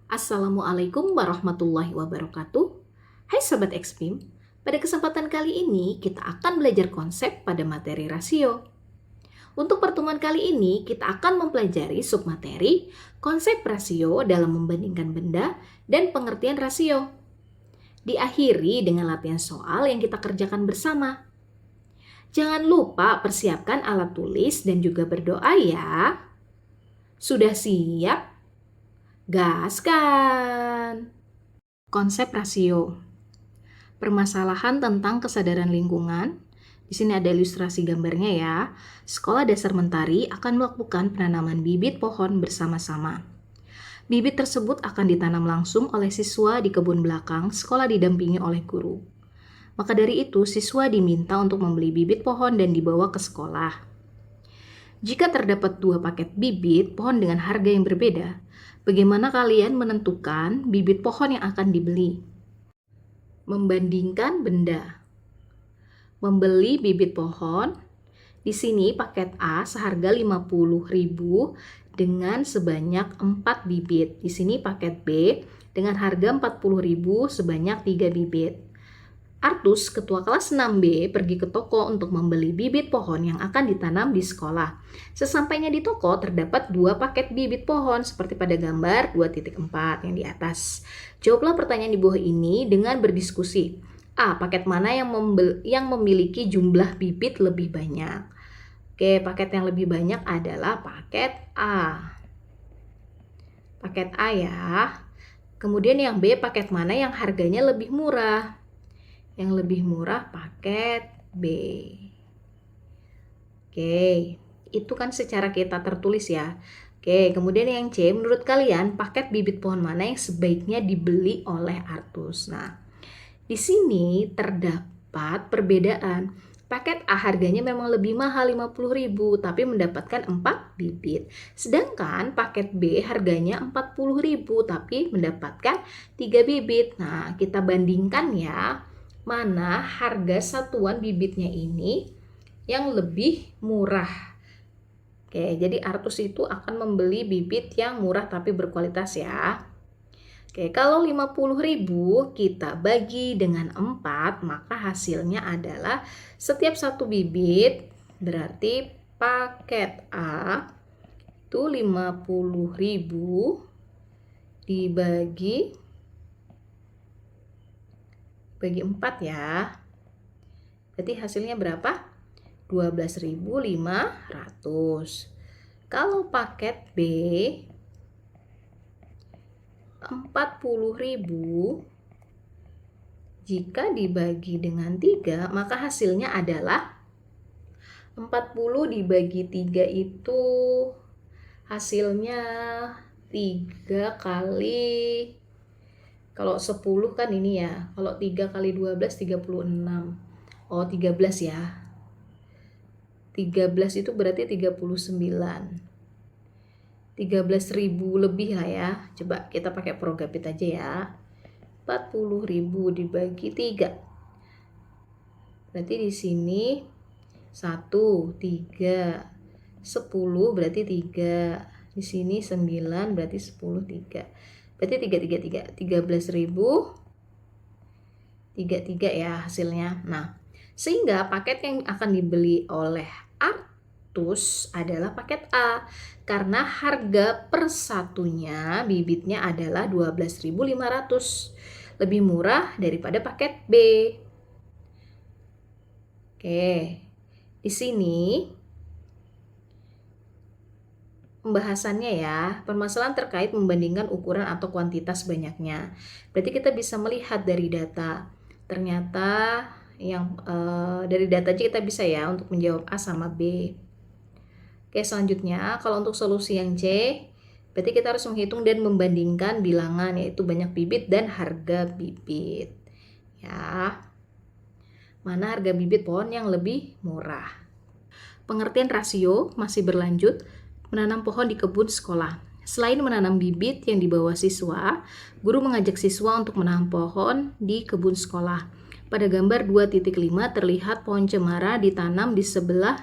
Assalamualaikum warahmatullahi wabarakatuh. Hai Sobat Expim, pada kesempatan kali ini kita akan belajar konsep pada materi rasio. Untuk pertemuan kali ini kita akan mempelajari submateri, konsep rasio dalam membandingkan benda, dan pengertian rasio. Diakhiri dengan latihan soal yang kita kerjakan bersama. Jangan lupa persiapkan alat tulis dan juga berdoa ya. Sudah siap? Gaskan! Konsep rasio. Permasalahan tentang kesadaran lingkungan. Di sini ada ilustrasi gambarnya ya. Sekolah Dasar Mentari akan melakukan penanaman bibit pohon bersama-sama. Bibit tersebut akan ditanam langsung oleh siswa di kebun belakang sekolah didampingi oleh guru. Maka dari itu, siswa diminta untuk membeli bibit pohon dan dibawa ke sekolah. Jika terdapat 2 paket bibit pohon dengan harga yang berbeda, bagaimana kalian menentukan bibit pohon yang akan dibeli? Membandingkan benda. Membeli bibit pohon. Di sini paket A seharga 50.000 dengan sebanyak 4 bibit. Di sini paket B dengan harga 40.000 sebanyak 3 bibit. Artus, ketua kelas 6B, pergi ke toko untuk membeli bibit pohon yang akan ditanam di sekolah. Sesampainya di toko, terdapat 2 paket bibit pohon seperti pada gambar 2.4 yang di atas. Jawablah pertanyaan di bawah ini dengan berdiskusi. A. Paket mana yang memiliki jumlah bibit lebih banyak? Oke, paket yang lebih banyak adalah paket A. Paket A ya. Kemudian yang B, paket mana yang harganya lebih murah? Yang lebih murah paket B. Oke, itu kan secara kita tertulis ya. Oke, kemudian yang C, menurut kalian paket bibit pohon mana yang sebaiknya dibeli oleh Artus? Nah, di sini terdapat perbedaan. Paket A harganya memang lebih mahal 50.000 tapi mendapatkan 4 bibit. Sedangkan paket B harganya 40.000 tapi mendapatkan 3 bibit. Nah, kita bandingkan ya. Mana harga satuan bibitnya ini yang lebih murah. Oke, jadi Artus itu akan membeli bibit yang murah tapi berkualitas ya. Oke, kalau 50.000 kita bagi dengan 4, maka hasilnya adalah setiap satu bibit berarti paket A itu 50.000 dibagi 4 ya. Berarti hasilnya berapa? 12.500. Kalau paket B 40.000 jika dibagi dengan 3, maka hasilnya adalah 40 dibagi 3 itu hasilnya 3 kali, kalau 10 kan ini ya, kalau 3 kali 12 36. Oh, 13 ya. 13 itu berarti 39. 13.000 lebih lah ya. Coba kita pakai Progapit aja ya. 40.000 dibagi 3. Berarti di sini 1, 3, 10 berarti 3. Di sini 9 berarti 10, 3. Berarti 13.000 33 ya hasilnya. Nah, sehingga paket yang akan dibeli oleh Artus adalah paket A karena harga per satunya bibitnya adalah 12.500. Lebih murah daripada paket B. Oke. Di sini pembahasannya ya, permasalahan terkait membandingkan ukuran atau kuantitas banyaknya. Berarti kita bisa melihat dari data. Ternyata yang dari data aja kita bisa ya untuk menjawab A sama B. Oke, selanjutnya kalau untuk solusi yang C, berarti kita harus menghitung dan membandingkan bilangan, yaitu banyak bibit dan harga bibit. Ya. Mana harga bibit pohon yang lebih murah? Pengertian rasio masih berlanjut. Menanam pohon di kebun sekolah. Selain menanam bibit yang dibawa siswa, guru mengajak siswa untuk menanam pohon di kebun sekolah. Pada gambar 2.5 terlihat pohon cemara ditanam di sebelah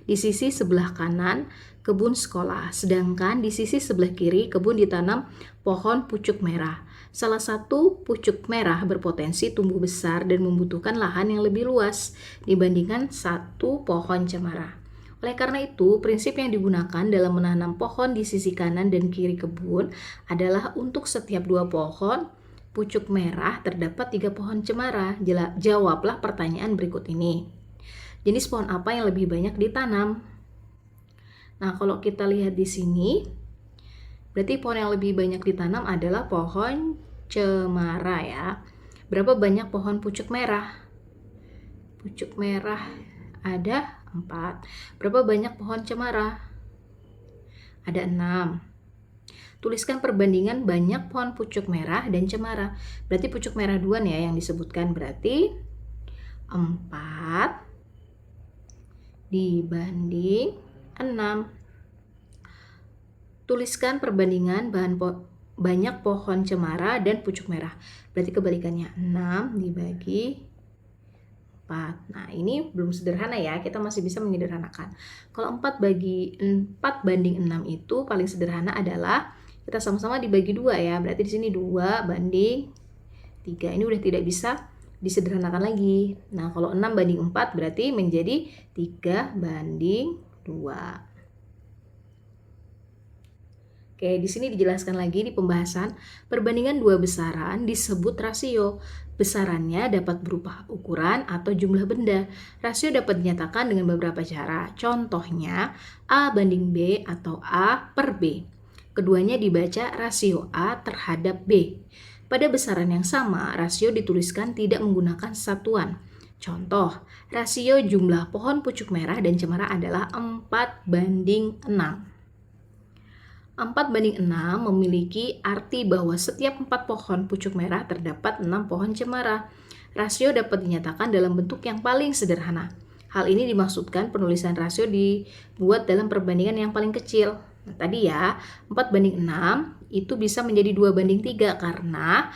Di sisi sebelah kanan kebun sekolah, sedangkan di sisi sebelah kiri kebun ditanam pohon pucuk merah. Salah satu pucuk merah berpotensi tumbuh besar dan membutuhkan lahan yang lebih luas dibandingkan satu pohon cemara. Oleh karena itu, prinsip yang digunakan dalam menanam pohon di sisi kanan dan kiri kebun adalah untuk setiap 2 pohon pucuk merah terdapat 3 pohon cemara. Jawablah pertanyaan berikut ini. Jenis pohon apa yang lebih banyak ditanam? Nah, kalau kita lihat di sini, berarti pohon yang lebih banyak ditanam adalah pohon cemara ya. Berapa banyak pohon pucuk merah? Pucuk merah ada 4. Berapa banyak pohon cemara? Ada 6. Tuliskan perbandingan banyak pohon pucuk merah dan cemara. Berarti pucuk merah duluan ya yang disebutkan. Berarti 4 dibanding 6. Tuliskan perbandingan banyak pohon cemara dan pucuk merah. Berarti kebalikannya 6 dibagi 4. Nah, ini belum sederhana ya, kita masih bisa menyederhanakan. Kalau 4 banding 6 itu paling sederhana adalah kita sama-sama dibagi 2 ya. Berarti di sini 2 banding 3. Ini udah tidak bisa disederhanakan lagi. Nah, kalau 6 banding 4 berarti menjadi 3 banding 2. Oke, di sini dijelaskan lagi di pembahasan perbandingan 2 besaran disebut rasio. Besarannya dapat berupa ukuran atau jumlah benda. Rasio dapat dinyatakan dengan beberapa cara. Contohnya A banding B atau A per B. Keduanya dibaca rasio A terhadap B. Pada besaran yang sama, rasio dituliskan tidak menggunakan satuan. Contoh, rasio jumlah pohon pucuk merah dan cemara adalah 4 banding 6. 4 banding 6 memiliki arti bahwa setiap 4 pohon pucuk merah terdapat 6 pohon cemara. Rasio dapat dinyatakan dalam bentuk yang paling sederhana. Hal ini dimaksudkan penulisan rasio dibuat dalam perbandingan yang paling kecil. Nah, tadi ya, 4 banding 6 itu bisa menjadi 2 banding 3 karena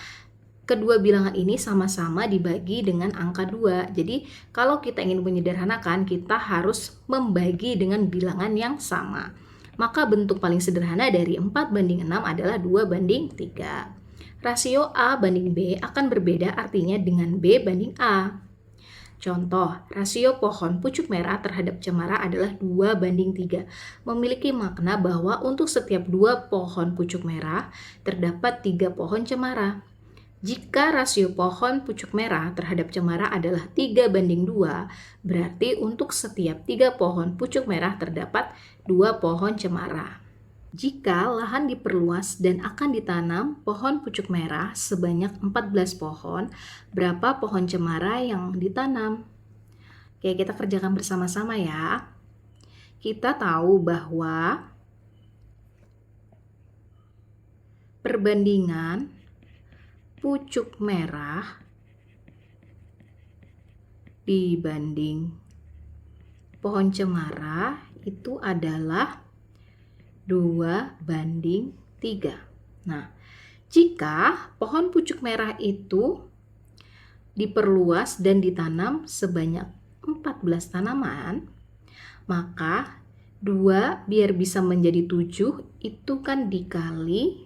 kedua bilangan ini sama-sama dibagi dengan angka 2. Jadi, kalau kita ingin menyederhanakan, kita harus membagi dengan bilangan yang sama. Maka bentuk paling sederhana dari 4 banding 6 adalah 2 banding 3. Rasio A banding B akan berbeda artinya dengan B banding A. Contoh, rasio pohon pucuk merah terhadap cemara adalah 2 banding 3. Memiliki makna bahwa untuk setiap 2 pohon pucuk merah, terdapat 3 pohon cemara. Jika rasio pohon pucuk merah terhadap cemara adalah 3 banding 2, berarti untuk setiap 3 pohon pucuk merah terdapat 2 pohon cemara. Jika lahan diperluas dan akan ditanam pohon pucuk merah sebanyak 14 pohon, berapa pohon cemara yang ditanam? Oke, kita kerjakan bersama-sama ya. Kita tahu bahwa perbandingan pucuk merah dibanding pohon cemara itu adalah 2 banding 3. Nah, jika pohon pucuk merah itu diperluas dan ditanam sebanyak 14 tanaman, maka 2 biar bisa menjadi 7 itu kan dikali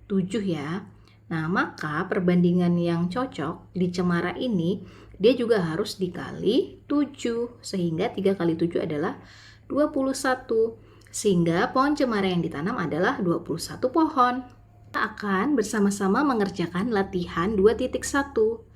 7 ya. Nah, maka perbandingan yang cocok di cemara ini, dia juga harus dikali 7. Sehingga 3 kali 7 adalah 21. Sehingga pohon cemara yang ditanam adalah 21 pohon. Kita akan bersama-sama mengerjakan latihan 2.1.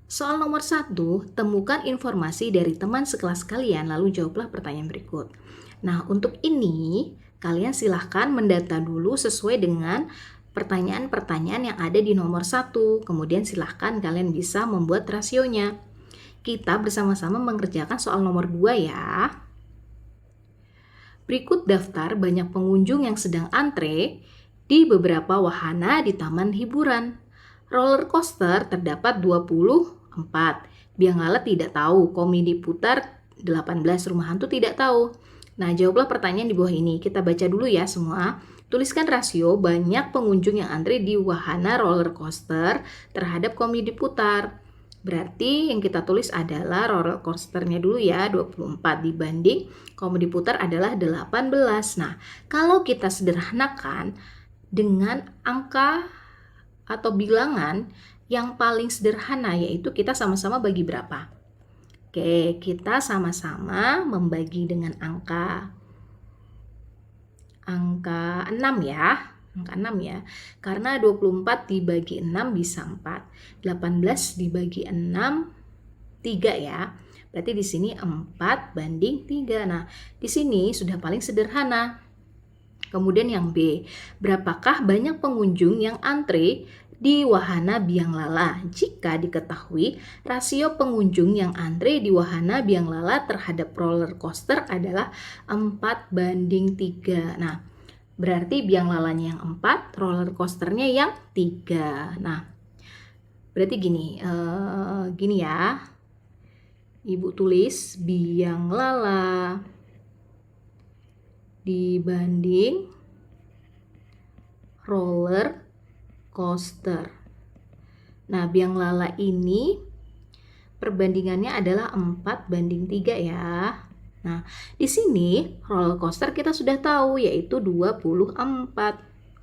Soal nomor 1, temukan informasi dari teman sekelas kalian, lalu jawablah pertanyaan berikut. Nah, untuk ini, kalian silahkan mendata dulu sesuai dengan pertanyaan-pertanyaan yang ada di nomor 1. Kemudian silahkan kalian bisa membuat rasionya. Kita bersama-sama mengerjakan soal nomor 2 ya. Berikut daftar banyak pengunjung yang sedang antre di beberapa wahana di taman hiburan. Roller coaster terdapat 24. Biang lalat tidak tahu, komedi putar 18, rumah hantu tidak tahu. Nah, jawablah pertanyaan di bawah ini. Kita baca dulu ya semua. Tuliskan rasio banyak pengunjung yang antri di wahana roller coaster terhadap komedi putar. Berarti yang kita tulis adalah roller coasternya dulu ya, 24 dibanding komedi putar adalah 18. Nah, kalau kita sederhanakan dengan angka atau bilangan yang paling sederhana, yaitu kita sama-sama bagi berapa? Oke, kita sama-sama membagi dengan angka 6 ya. Angka 6 ya. Karena 24 dibagi 6 bisa 4. 18 dibagi 6 3 ya. Berarti di sini 4 banding 3. Nah, di sini sudah paling sederhana. Kemudian yang B, berapakah banyak pengunjung yang antre di Wahana Biang Lala? Jika diketahui rasio pengunjung yang antre di Wahana Biang Lala terhadap roller coaster adalah 4 banding 3. Nah, berarti biang lalanya yang 4, roller coasternya yang 3. Nah, berarti gini ya. Ibu tulis biang lala dibanding roller coaster. Nah, biang lala ini perbandingannya adalah 4 banding 3 ya. Nah, di sini roller coaster kita sudah tahu yaitu 24.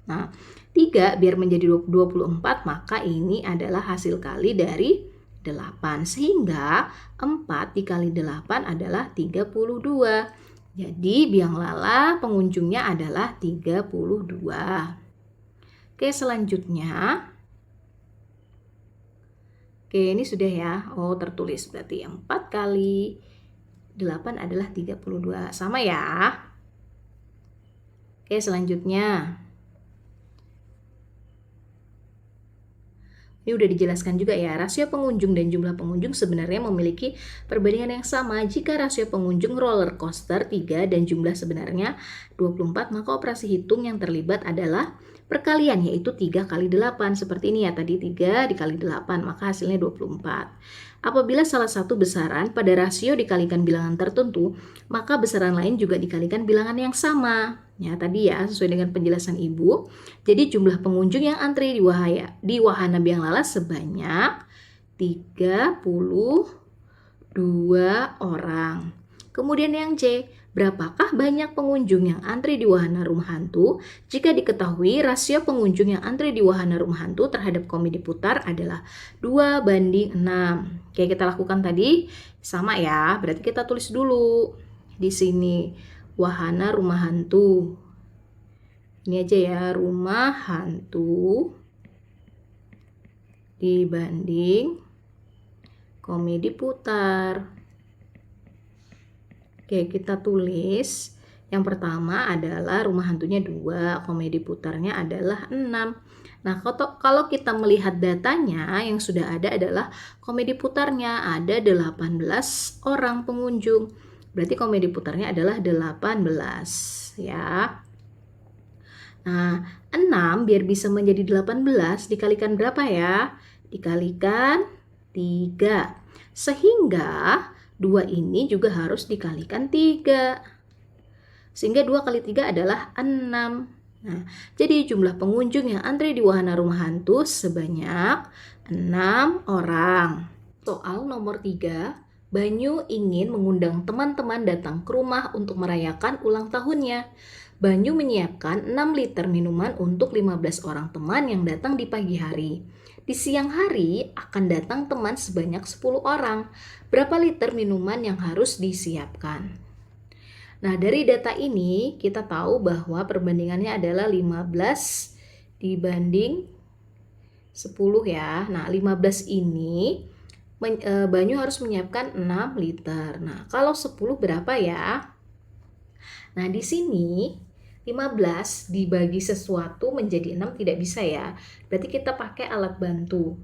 Nah, 3 biar menjadi 24 maka ini adalah hasil kali dari 8. Sehingga 4 dikali 8 adalah 32. Jadi biang lala pengunjungnya adalah 32. Oke, selanjutnya. Oke, ini sudah ya. Oh, tertulis berarti 4 kali 8 adalah 32. Sama ya. Oke, selanjutnya. Ini udah dijelaskan juga ya, rasio pengunjung dan jumlah pengunjung sebenarnya memiliki perbandingan yang sama. Jika rasio pengunjung roller coaster 3 dan jumlah sebenarnya 24, maka operasi hitung yang terlibat adalah perkalian, yaitu 3 kali 8. Seperti ini ya, tadi 3 dikali 8, maka hasilnya 24. Apabila salah satu besaran pada rasio dikalikan bilangan tertentu, maka besaran lain juga dikalikan bilangan yang sama. Ya, tadi ya, sesuai dengan penjelasan Ibu. Jadi jumlah pengunjung yang antri di Wahana Biang Lala sebanyak 32 orang. Kemudian yang C, berapakah banyak pengunjung yang antri di Wahana Rumah Hantu? Jika diketahui rasio pengunjung yang antri di Wahana Rumah Hantu terhadap komedi putar adalah 2 banding 6. Oke, kita lakukan tadi sama ya. Berarti kita tulis dulu di sini Wahana Rumah Hantu. Ini aja ya, Rumah Hantu dibanding komedi putar. Oke, kita tulis. Yang pertama adalah rumah hantunya 2, komedi putarnya adalah 6. Nah, kalau kita melihat datanya yang sudah ada adalah komedi putarnya ada 18 orang pengunjung. Berarti komedi putarnya adalah 18 ya. Nah, 6 biar bisa menjadi 18 dikalikan berapa ya? Dikalikan 3. Sehingga 2 ini juga harus dikalikan 3. Sehingga 2 kali 3 adalah 6. Nah, jadi jumlah pengunjung yang antri di Wahana Rumah Hantu sebanyak 6 orang. Soal nomor 3, Banyu ingin mengundang teman-teman datang ke rumah untuk merayakan ulang tahunnya. Banyu menyiapkan 6 liter minuman untuk 15 orang teman yang datang di pagi hari. Di siang hari akan datang teman sebanyak 10 orang. Berapa liter minuman yang harus disiapkan? Nah, dari data ini kita tahu bahwa perbandingannya adalah 15 dibanding 10 ya. Nah, 15 ini Banyu harus menyiapkan 6 liter. Nah, kalau 10 berapa ya? Nah, di sini 15 dibagi sesuatu menjadi 6 tidak bisa ya. Berarti kita pakai alat bantu.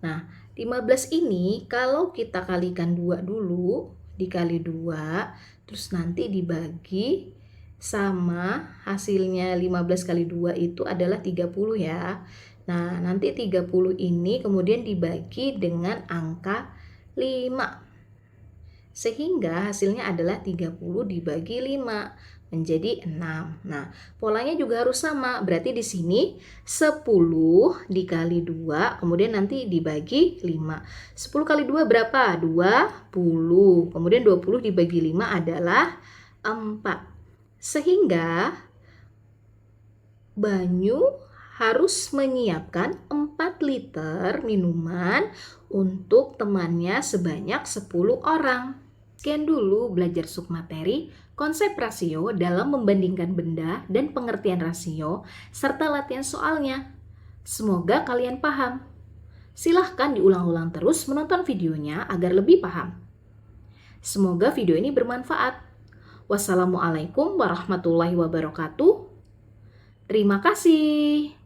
Nah, 15 ini kalau kita kalikan 2 dulu, dikali 2, terus nanti dibagi sama hasilnya 15 kali 2 itu adalah 30 ya. Nah, nanti 30 ini kemudian dibagi dengan angka 5. Sehingga hasilnya adalah 30 dibagi 5 menjadi 6. Nah, polanya juga harus sama. Berarti di sini 10 dikali 2, kemudian nanti dibagi 5. 10 kali 2 berapa? 20. Kemudian 20 dibagi 5 adalah 4. Sehingga Banyu harus menyiapkan 4 liter minuman untuk temannya sebanyak 10 orang. Sekian dulu belajar submateri, konsep rasio dalam membandingkan benda dan pengertian rasio, serta latihan soalnya. Semoga kalian paham. Silahkan diulang-ulang terus menonton videonya agar lebih paham. Semoga video ini bermanfaat. Wassalamualaikum warahmatullahi wabarakatuh. Terima kasih.